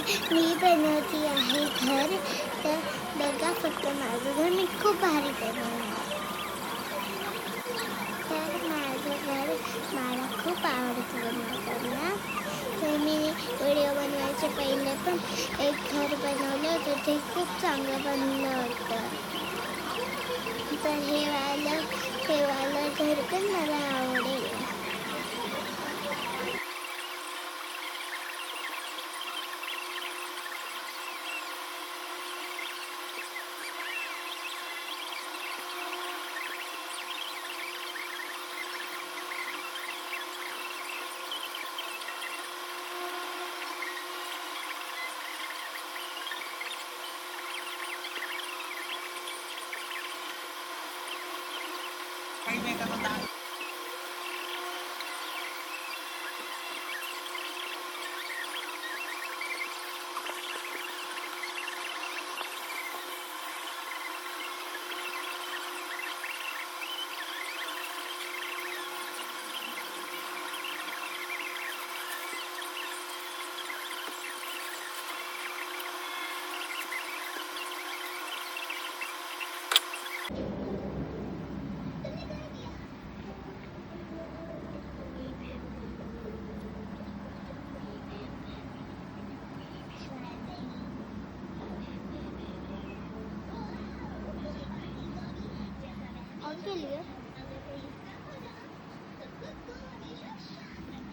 मी बनवती आहे घर. तर बघा फक्त माझं घर मी खूप भारी बनवलं. तर माझं घर मला खूप आवडतं बनवताना. तर मी व्हिडिओ बनवायच्या पहिले पण एक घर बनवलं होतं, ते खूप चांगलं बनलं होतं. तर हे वालं घर पण मला आवडेल.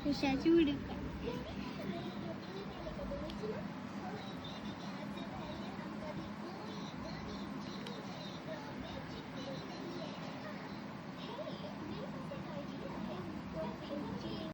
कशाची उडी